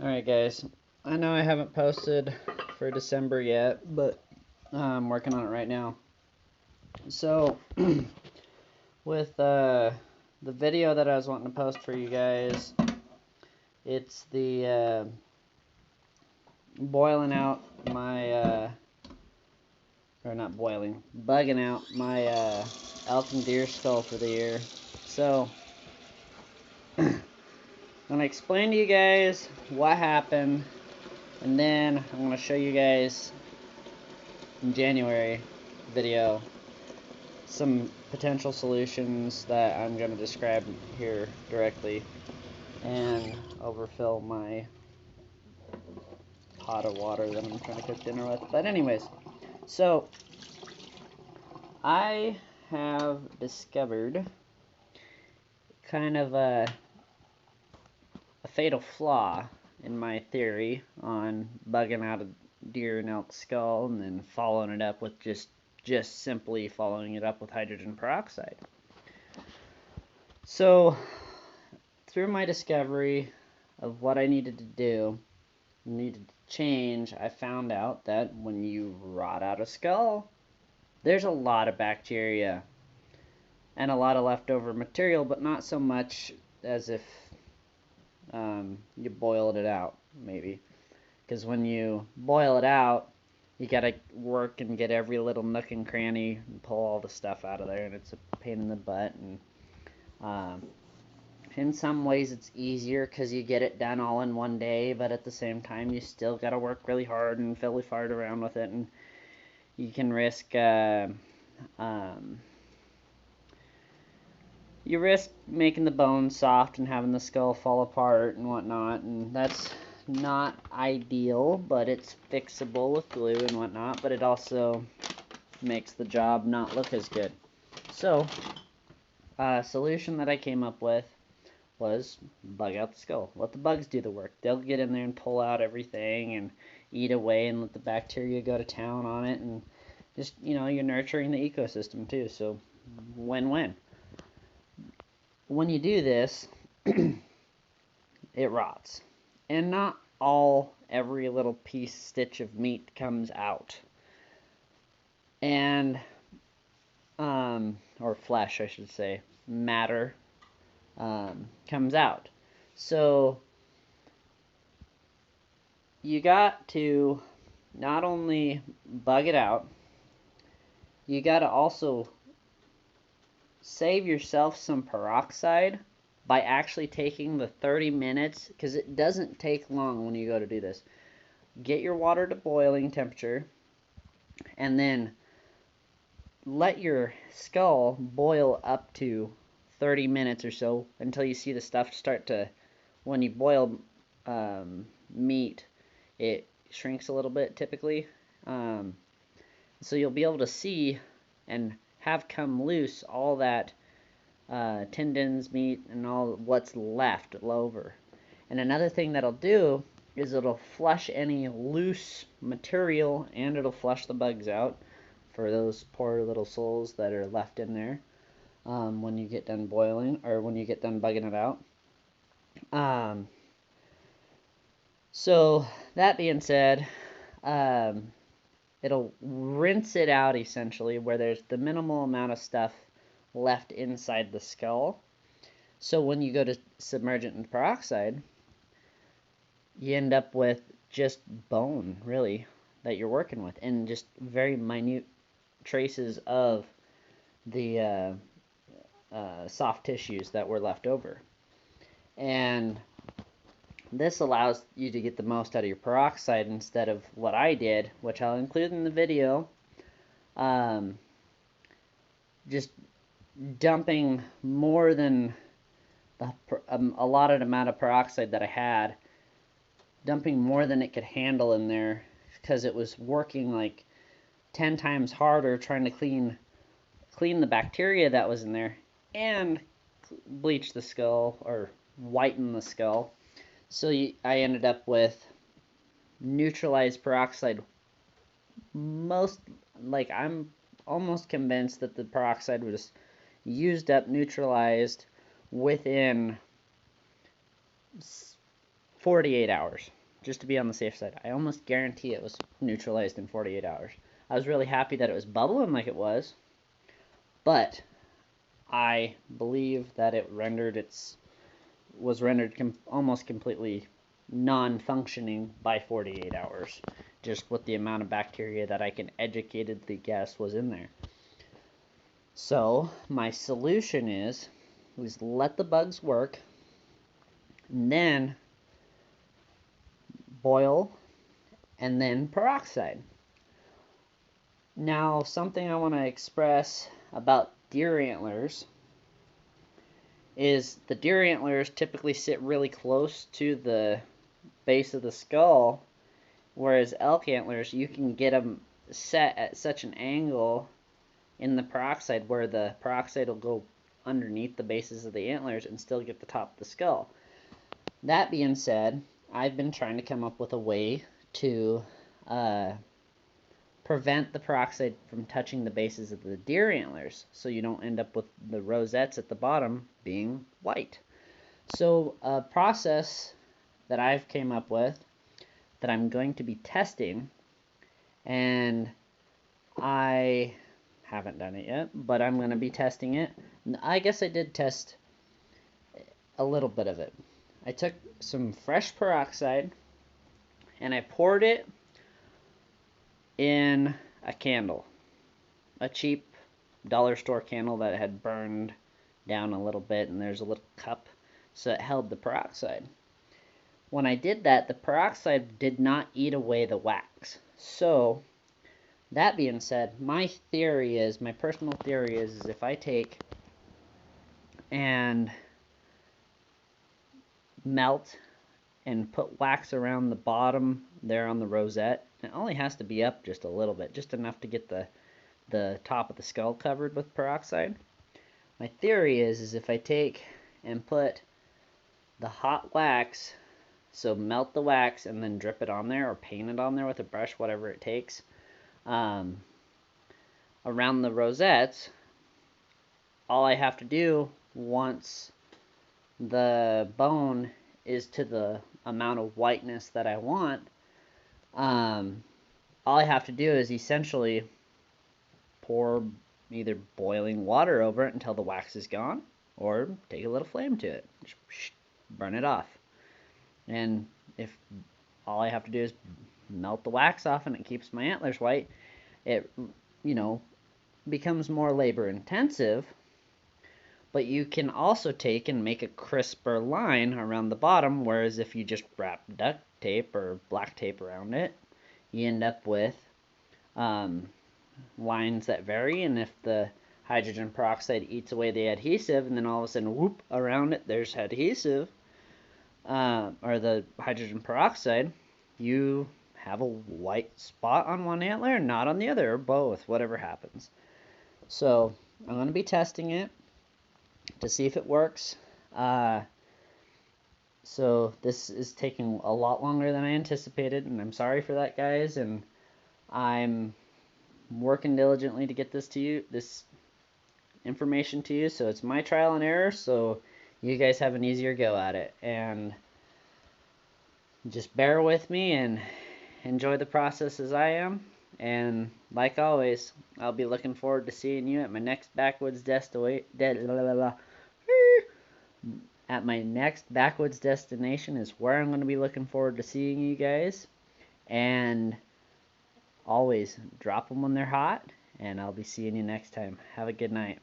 Alright guys, I know I haven't posted for December yet, but I'm working on it right now. So, with the video that I was wanting to post for you guys, it's the boiling out my, or not boiling, bugging out my elk and deer skull for the year. So, I'm going to explain to you guys what happened, and then I'm going to show you guys in January video some potential solutions that I'm going to describe here directly and overfill my pot of water that I'm trying to cook dinner with. But anyways, so I have discovered kind of a fatal flaw in my theory on bugging out a deer and elk skull and then following it up with just simply following it up with hydrogen peroxide. So through my discovery of what I needed to do, needed to change, I found out that when you rot out a skull, there's a lot of bacteria and a lot of leftover material, but not so much as if you boiled it out, maybe. Because when you boil it out, you gotta work and get every little nook and cranny and pull all the stuff out of there, and it's a pain in the butt. And in some ways it's easier because you get it done all in one day, but at the same time you still gotta work really hard and fiddly fart around with it, and you can risk you risk making the bones soft and having the skull fall apart and whatnot, and that's not ideal, but it's fixable with glue and whatnot, but it also makes the job not look as good. So, a solution that I came up with was bug out the skull. Let the bugs do the work. They'll get in there and pull out everything and eat away and let the bacteria go to town on it, and just, you're nurturing the ecosystem too, so win-win. When you do this, it rots. And not every little stitch of meat comes out. And, or flesh, I should say, matter, comes out. So, you got to not only bug it out, you got to also save yourself some peroxide by actually taking the 30 minutes, because it doesn't take long when you go to do this. Get your water to boiling temperature, and then let your skull boil up to 30 minutes or so until you see the stuff start to, when you boil meat, it shrinks a little bit typically. So you'll be able to see and have come loose all that tendons, meat, and all what's left over. And another thing that'll do is it'll flush any loose material, and it'll flush the bugs out for those poor little souls that are left in there when you get done boiling, or when you get done bugging it out. So that being said, it'll rinse it out essentially, where there's the minimal amount of stuff left inside the skull. So when you go to submerge it in peroxide, you end up with just bone, really, that you're working with, and just very minute traces of the soft tissues that were left over. And this allows you to get the most out of your peroxide instead of what I did, which I'll include in the video. Just dumping more than the allotted amount of peroxide that I had, dumping more than it could handle in there, because it was working like 10 times harder trying to clean the bacteria that was in there and bleach the skull, or whiten the skull. So I ended up with neutralized peroxide. I'm almost convinced that the peroxide was used up, neutralized within 48 hours, just to be on the safe side. I almost guarantee it was neutralized in 48 hours. I was really happy that it was bubbling like it was, but I believe that it was rendered almost completely non-functioning by 48 hours, just with the amount of bacteria that I can educatedly guess was in there. So my solution is let the bugs work, and then boil, and then peroxide. Now, something I want to express about deer antlers is the deer antlers typically sit really close to the base of the skull, whereas elk antlers, you can get them set at such an angle in the peroxide where the peroxide will go underneath the bases of the antlers and still get the top of the skull. That being said, I've been trying to come up with a way to prevent the peroxide from touching the bases of the deer antlers, so you don't end up with the rosettes at the bottom being white. So a process that I've came up with that I'm going to be testing, and I haven't done it yet, but I'm going to be testing it. I guess I did test a little bit of it. I took some fresh peroxide and I poured it in a candle, a cheap dollar store candle that had burned down a little bit, and there's a little cup so it held the peroxide. When I did that, the peroxide did not eat away the wax. So that being said, my personal theory is if I take and melt and put wax around the bottom there on the rosette, it only has to be up just a little bit, just enough to get the top of the skull covered with peroxide. My theory is if I take and put the hot wax, so melt the wax and then drip it on there or paint it on there with a brush, whatever it takes, around the rosettes, all I have to do once the bone is to the amount of whiteness that I want, all I have to do is essentially pour either boiling water over it until the wax is gone, or take a little flame to it, just burn it off. And if all I have to do is melt the wax off and it keeps my antlers white, it, becomes more labor intensive, but you can also take and make a crisper line around the bottom, whereas if you just wrap duct tape or black tape around it, you end up with lines that vary, and if the hydrogen peroxide eats away the adhesive, and then all of a sudden, whoop, around it there's adhesive, or the hydrogen peroxide, you have a white spot on one antler and not on the other, or both, whatever happens. So I'm going to be testing it to see if it works. So this is taking a lot longer than I anticipated, and I'm sorry for that, guys, and I'm working diligently to get this information to you, so it's my trial and error, so you guys have an easier go at it, and just bear with me and enjoy the process as I am. And like always, I'll be looking forward to seeing you at my next backwoods at my next backwoods destination is where I'm going to be looking forward to seeing you guys. And always drop them when they're hot, and I'll be seeing you next time. Have a good night.